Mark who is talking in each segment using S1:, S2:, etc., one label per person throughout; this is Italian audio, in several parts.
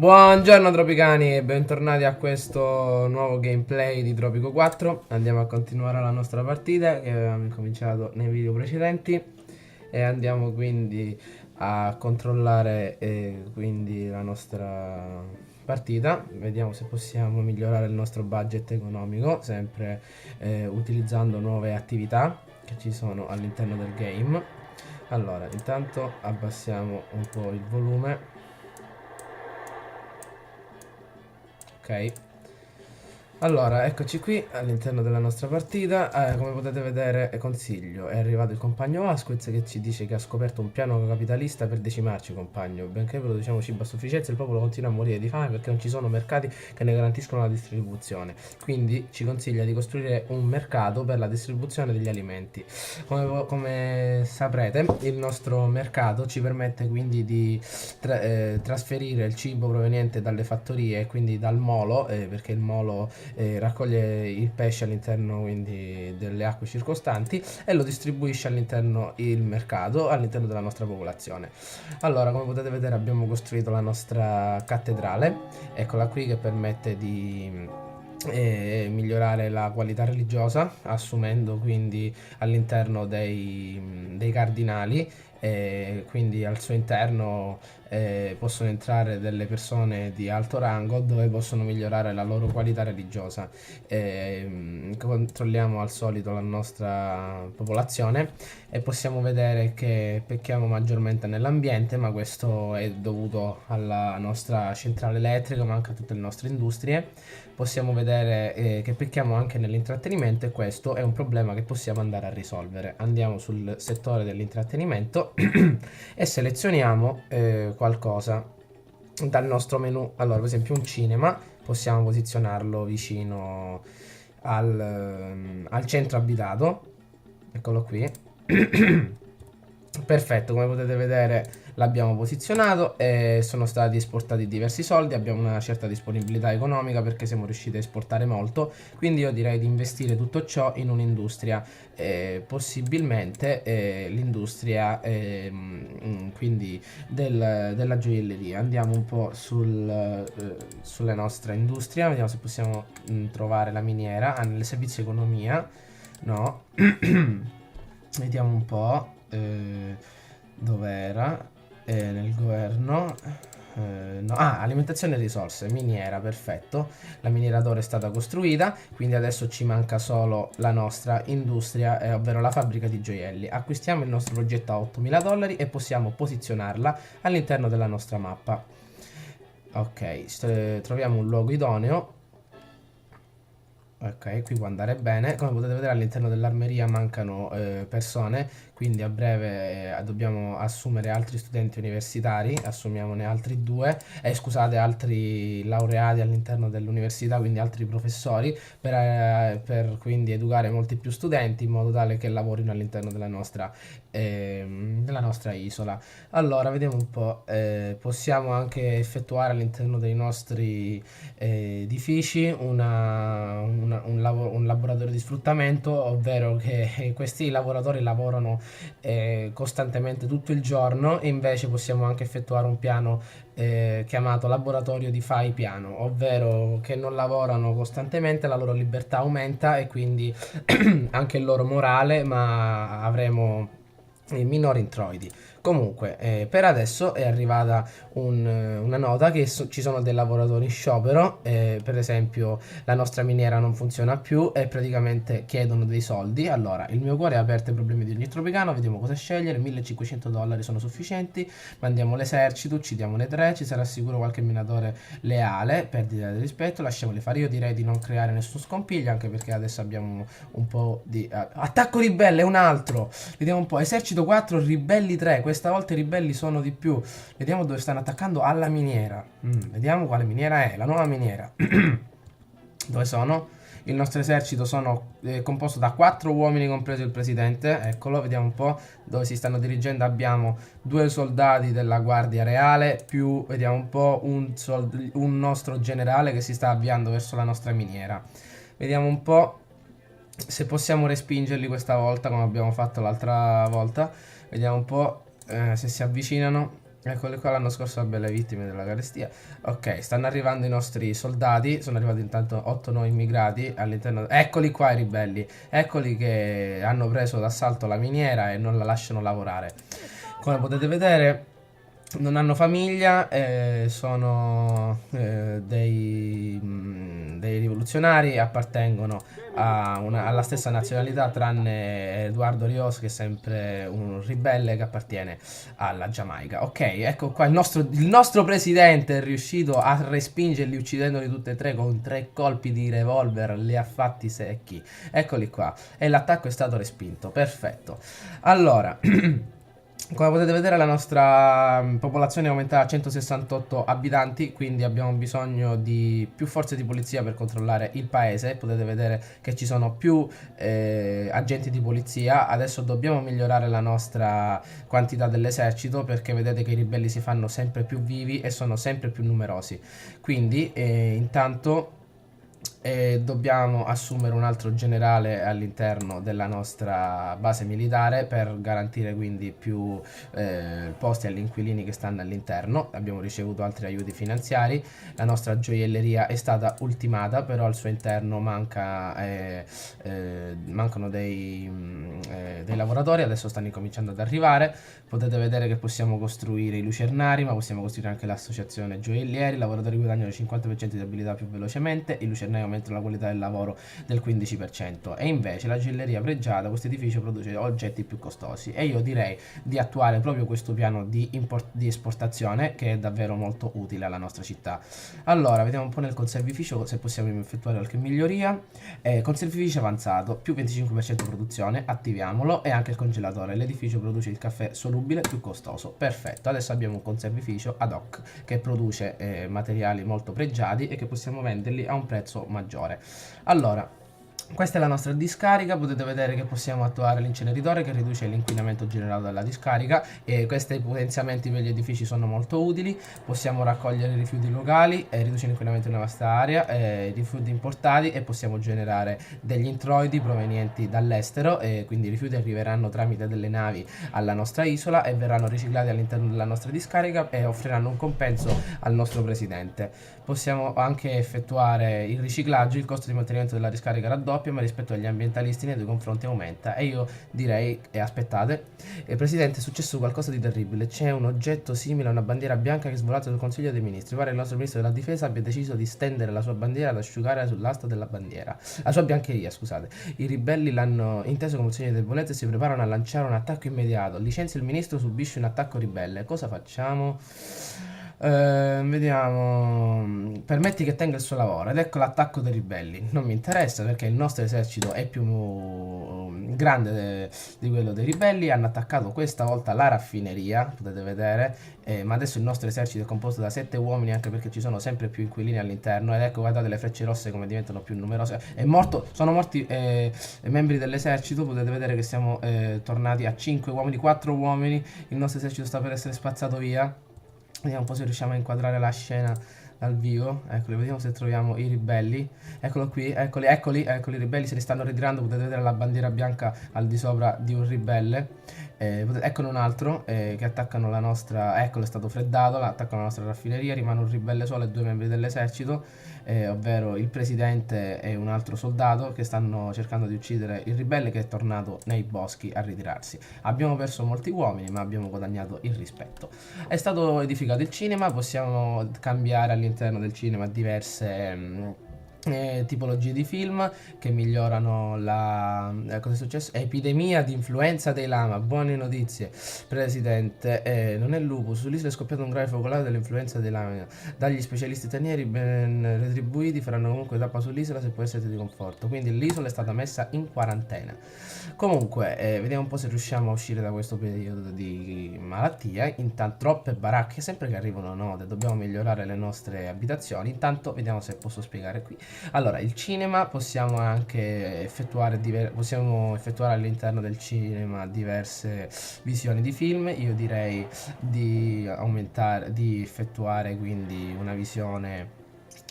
S1: Buongiorno Tropicani e bentornati a questo nuovo gameplay di Tropico 4. Andiamo a continuare la nostra partita che avevamo incominciato nei video precedenti e andiamo quindi a controllare quindi la nostra partita. Vediamo se possiamo migliorare il nostro budget economico, sempre utilizzando nuove attività che ci sono all'interno del game. Allora, intanto abbassiamo un po' il volume. Ok, allora eccoci qui all'interno della nostra partita. Come potete vedere, consiglio, è arrivato il compagno Asquez che ci dice che ha scoperto un piano capitalista per decimarci, compagno. Benché produciamo cibo a sufficienza, il popolo continua a morire di fame perché non ci sono mercati che ne garantiscono la distribuzione. Quindi ci consiglia di costruire un mercato per la distribuzione degli alimenti. Come saprete, il nostro mercato ci permette quindi di trasferire il cibo proveniente dalle fattorie, quindi dal molo, perché il molo raccoglie il pesce all'interno quindi delle acque circostanti e lo distribuisce all'interno il mercato, all'interno della nostra popolazione. Allora, come potete vedere, abbiamo costruito la nostra cattedrale, eccola qui, che permette di migliorare la qualità religiosa, assumendo quindi all'interno dei cardinali, quindi al suo interno possono entrare delle persone di alto rango dove possono migliorare la loro qualità religiosa. Controlliamo al solito la nostra popolazione e possiamo vedere che pecchiamo maggiormente nell'ambiente, ma questo è dovuto alla nostra centrale elettrica, ma anche a tutte le nostre industrie. Possiamo vedere che pecchiamo anche nell'intrattenimento e questo è un problema che possiamo andare a risolvere. Andiamo sul settore dell'intrattenimento e selezioniamo qualcosa dal nostro menu. Allora, per esempio un cinema, possiamo posizionarlo vicino al centro abitato, eccolo qui. Perfetto, come potete vedere l'abbiamo posizionato e sono stati esportati diversi soldi, abbiamo una certa disponibilità economica perché siamo riusciti a esportare molto, quindi io direi di investire tutto ciò in un'industria, possibilmente l'industria quindi della gioielleria. Andiamo un po' sulla nostra industria, vediamo se possiamo trovare la miniera. Nel servizio economia, no. Vediamo un po'. Dove era? Nel governo. No. Alimentazione e risorse, miniera, perfetto. La miniera d'oro è stata costruita, quindi adesso ci manca solo la nostra industria, ovvero la fabbrica di gioielli. Acquistiamo il nostro progetto a $8.000 e possiamo posizionarla all'interno della nostra mappa. Ok, troviamo un luogo idoneo. Ok, qui può andare bene. Come potete vedere, all'interno dell'armeria mancano persone, quindi a breve dobbiamo assumere altri studenti universitari. Assumiamone altri due, scusate, altri laureati all'interno dell'università, quindi altri professori, per quindi educare molti più studenti in modo tale che lavorino all'interno della nostra isola. Allora, vediamo un po'. Possiamo anche effettuare all'interno dei nostri edifici un laboratorio di sfruttamento, ovvero che questi lavoratori lavorano costantemente tutto il giorno, e invece possiamo anche effettuare un piano chiamato laboratorio di fai piano, ovvero che non lavorano costantemente, la loro libertà aumenta e quindi anche il loro morale, ma avremo minori introiti. Comunque, per adesso è arrivata una nota che ci sono dei lavoratori in sciopero, per esempio la nostra miniera non funziona più e praticamente chiedono dei soldi. Allora, il mio cuore è aperto ai problemi di ogni tropicano, vediamo cosa scegliere. $1.500 sono sufficienti, mandiamo l'esercito, uccidiamone 3, ci sarà sicuro qualche minatore leale, perdita di rispetto, lasciamoli fare. Io direi di non creare nessun scompiglio, anche perché adesso abbiamo un po' di attacco ribelle, un altro. Vediamo un po', esercito 4, ribelli 3, questa volta i ribelli sono di più. Vediamo dove stanno attaccando, alla miniera. Vediamo quale miniera è, la nuova miniera. Dove sono? Il nostro esercito sono composto da 4 uomini, compreso il presidente. Eccolo, vediamo un po' dove si stanno dirigendo. Abbiamo 2 soldati della guardia reale, più, vediamo un po', un nostro generale che si sta avviando verso la nostra miniera. Vediamo un po' se possiamo respingerli questa volta come abbiamo fatto l'altra volta. Vediamo un po' se si avvicinano. Eccole qua, l'anno scorso belle vittime della carestia. Ok, stanno arrivando i nostri soldati, sono arrivati intanto 8 nuovi immigrati all'interno. Eccoli qua i ribelli, eccoli che hanno preso d'assalto la miniera e non la lasciano lavorare. Come potete vedere, non hanno famiglia, sono dei rivoluzionari, appartengono alla stessa nazionalità tranne Eduardo Rios che è sempre un ribelle che appartiene alla Giamaica. Ok, ecco qua il nostro presidente è riuscito a respingerli uccidendoli tutti e tre con 3 colpi di revolver, li ha fatti secchi. Eccoli qua. E l'attacco è stato respinto. Perfetto. Allora, come potete vedere la nostra popolazione è aumentata a 168 abitanti, quindi abbiamo bisogno di più forze di polizia per controllare il paese. Potete vedere che ci sono più agenti di polizia. Adesso dobbiamo migliorare la nostra quantità dell'esercito perché vedete che i ribelli si fanno sempre più vivi e sono sempre più numerosi. Quindi intanto dobbiamo assumere un altro generale all'interno della nostra base militare per garantire quindi più posti agli inquilini che stanno all'interno. Abbiamo ricevuto altri aiuti finanziari, la nostra gioielleria è stata ultimata, però al suo interno mancano dei lavoratori, adesso stanno incominciando ad arrivare. Potete vedere che possiamo costruire i lucernari, ma possiamo costruire anche l'associazione gioiellieri. I lavoratori guadagnano il 50% di abilità più velocemente, i lucernai aumentano la qualità del lavoro del 15%. E invece la gioielleria pregiata, questo edificio produce oggetti più costosi. E io direi di attuare proprio questo piano di esportazione che è davvero molto utile alla nostra città. Allora, vediamo un po' nel conservificio se possiamo effettuare qualche miglioria. Conservificio avanzato, più 25% produzione, attiviamolo. E anche il congelatore, l'edificio produce il caffè solubile più costoso. Perfetto, adesso abbiamo un conservificio ad hoc che produce materiali molto pregiati e che possiamo venderli a un prezzo maggiore. Allora, questa è la nostra discarica, potete vedere che possiamo attuare l'inceneritore che riduce l'inquinamento generato dalla discarica e questi potenziamenti per gli edifici sono molto utili. Possiamo raccogliere i rifiuti locali e riduce l'inquinamento nella nostra area, i rifiuti importati, e possiamo generare degli introiti provenienti dall'estero, e quindi i rifiuti arriveranno tramite delle navi alla nostra isola e verranno riciclati all'interno della nostra discarica e offriranno un compenso al nostro presidente. Possiamo anche effettuare il riciclaggio, il costo di mantenimento della discarica raddoppia, ma rispetto agli ambientalisti nei due confronti aumenta. E io direi, aspettate, Presidente, è successo qualcosa di terribile. C'è un oggetto simile a una bandiera bianca che è svolato sul Consiglio dei Ministri. Pare che il nostro Ministro della Difesa abbia deciso di stendere la sua bandiera ad asciugare sull'asta della bandiera. La sua biancheria, scusate. I ribelli l'hanno inteso come un segno di debolezza e si preparano a lanciare un attacco immediato. Licenzia il ministro, subisce un attacco ribelle. Cosa facciamo? Vediamo. Permetti che tenga il suo lavoro. Ed ecco l'attacco dei ribelli. Non mi interessa perché il nostro esercito è più grande di quello dei ribelli. Hanno attaccato questa volta la raffineria, potete vedere. Ma adesso il nostro esercito è composto da 7 uomini, anche perché ci sono sempre più inquilini all'interno. Ed ecco, guardate le frecce rosse come diventano più numerose. Sono morti membri dell'esercito. Potete vedere che siamo tornati a 5 uomini, 4 uomini. Il nostro esercito sta per essere spazzato via. Vediamo un po' se riusciamo a inquadrare la scena dal vivo. Eccoli, vediamo se troviamo i ribelli. Eccolo qui, eccoli i ribelli se li stanno ritirando. Potete vedere la bandiera bianca al di sopra di un ribelle. Eccolo un altro che attaccano la nostra. Eccolo, è stato freddato. Attaccano la nostra raffineria. Rimane un ribelle solo e 2 membri dell'esercito, ovvero il presidente e un altro soldato che stanno cercando di uccidere il ribelle che è tornato nei boschi a ritirarsi. Abbiamo perso molti uomini, ma abbiamo guadagnato il rispetto. È stato edificato il cinema. Possiamo cambiare all'interno del cinema diverse tipologie di film che migliorano la. Cosa è successo? Epidemia di influenza dei lama. Buone notizie, presidente. Non è lupus, sull'isola è scoppiato un grave focolare dell'influenza dei lama. Dagli specialisti stranieri ben retribuiti faranno comunque tappa sull'isola se può essere di conforto. Quindi l'isola è stata messa in quarantena. Comunque vediamo un po' se riusciamo a uscire da questo periodo di malattia. Intanto troppe baracche sempre che arrivano note, dobbiamo migliorare le nostre abitazioni. Intanto vediamo se posso spiegare qui. Allora, il cinema possiamo anche possiamo effettuare all'interno del cinema diverse visioni di film. Io direi di effettuare quindi una visione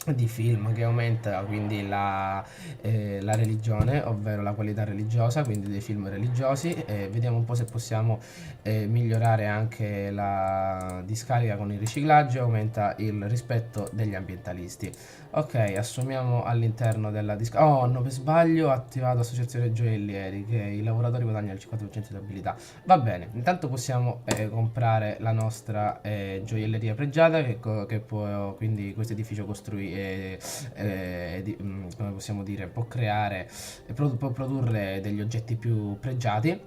S1: di film che aumenta quindi la religione, ovvero la qualità religiosa, quindi dei film religiosi. Vediamo un po' se possiamo migliorare anche la discarica con il riciclaggio, aumenta il rispetto degli ambientalisti. Ok, assumiamo all'interno della discarica. Oh no, per sbaglio ho attivato associazione gioiellieri, che i lavoratori guadagnano il 50% di abilità. Va bene, intanto possiamo comprare la nostra gioielleria pregiata che può, quindi questo edificio come possiamo dire, può creare, può produrre degli oggetti più pregiati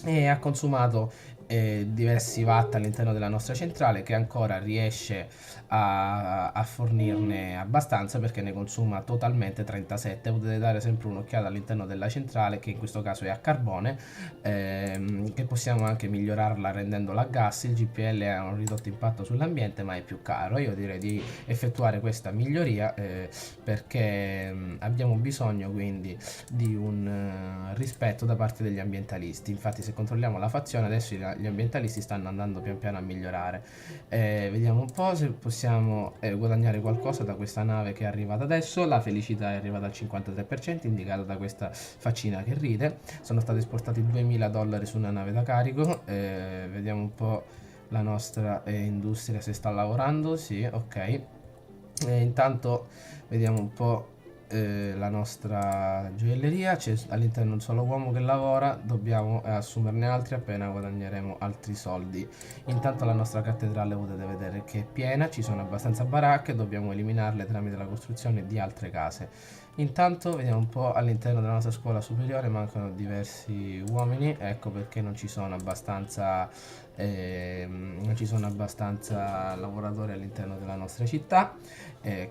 S1: e ha consumato diversi watt all'interno della nostra centrale che ancora riesce a fornirne abbastanza perché ne consuma totalmente 37. Potete dare sempre un'occhiata all'interno della centrale che in questo caso è a carbone, che possiamo anche migliorarla rendendola a gas. Il GPL ha un ridotto impatto sull'ambiente ma è più caro. Io direi di effettuare questa miglioria perché abbiamo bisogno quindi di un rispetto da parte degli ambientalisti. Infatti se controlliamo la fazione adesso gli ambientalisti stanno andando pian piano a migliorare. Vediamo un po' se possiamo guadagnare qualcosa da questa nave che è arrivata adesso. La felicità è arrivata al 53% indicata da questa faccina che ride. Sono stati esportati $2000 su una nave da carico. Vediamo un po' la nostra industria se sta lavorando. Sì, ok. Intanto vediamo un po' la nostra gioielleria. C'è all'interno un solo uomo che lavora, dobbiamo assumerne altri appena guadagneremo altri soldi. Intanto la nostra cattedrale potete vedere che è piena, ci sono abbastanza baracche, dobbiamo eliminarle tramite la costruzione di altre case. Intanto vediamo un po' all'interno della nostra scuola superiore, mancano diversi uomini, ecco perché non ci sono abbastanza lavoratori all'interno della nostra città.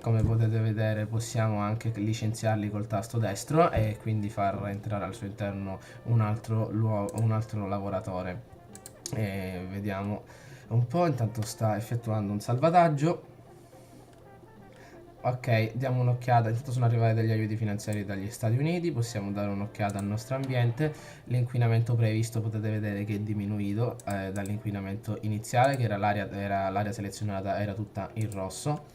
S1: Come potete vedere possiamo anche licenziarli col tasto destro e quindi far entrare al suo interno un altro lavoratore. Vediamo un po', intanto sta effettuando un salvataggio. Ok, diamo un'occhiata, intanto sono arrivati degli aiuti finanziari dagli Stati Uniti, possiamo dare un'occhiata al nostro ambiente. L'inquinamento previsto potete vedere che è diminuito dall'inquinamento iniziale, che era l'area selezionata era tutta in rosso.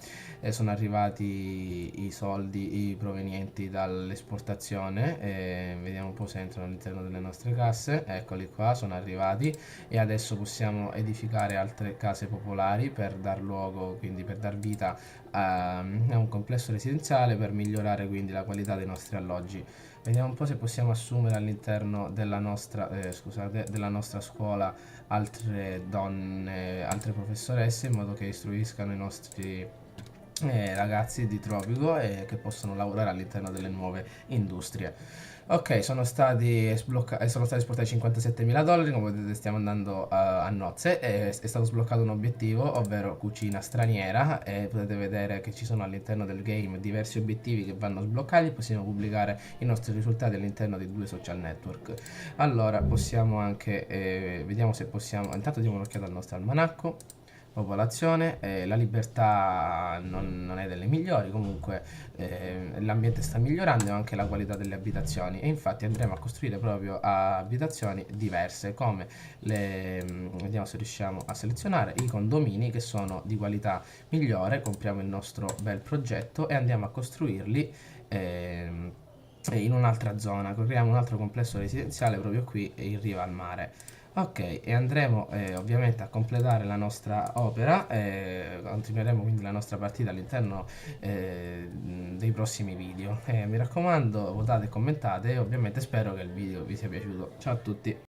S1: Sono arrivati i soldi provenienti dall'esportazione, vediamo un po' se entrano all'interno delle nostre casse. Eccoli qua, sono arrivati e adesso possiamo edificare altre case popolari per dar luogo, quindi per dar vita a un complesso residenziale per migliorare quindi la qualità dei nostri alloggi. Vediamo un po' se possiamo assumere all'interno della nostra scuola altre donne, altre professoresse in modo che istruiscano i nostri ragazzi di Tropico e che possono lavorare all'interno delle nuove industrie. Ok, sono stati esportati $57.000, come vedete stiamo andando a nozze, è stato sbloccato un obiettivo, ovvero cucina straniera, e potete vedere che ci sono all'interno del game diversi obiettivi che vanno sbloccati e possiamo pubblicare i nostri risultati all'interno di 2 social network. Allora, possiamo anche, vediamo se possiamo, intanto diamo un'occhiata al nostro almanacco. Popolazione, la libertà non è delle migliori, comunque l'ambiente sta migliorando e anche la qualità delle abitazioni e infatti andremo a costruire proprio abitazioni diverse come vediamo se riusciamo a selezionare i condomini che sono di qualità migliore. Compriamo il nostro bel progetto e andiamo a costruirli in un'altra zona, creiamo un altro complesso residenziale proprio qui in riva al mare. Ok, e andremo ovviamente a completare la nostra opera, continueremo quindi la nostra partita all'interno dei prossimi video. Mi raccomando, votate e commentate e ovviamente spero che il video vi sia piaciuto. Ciao a tutti!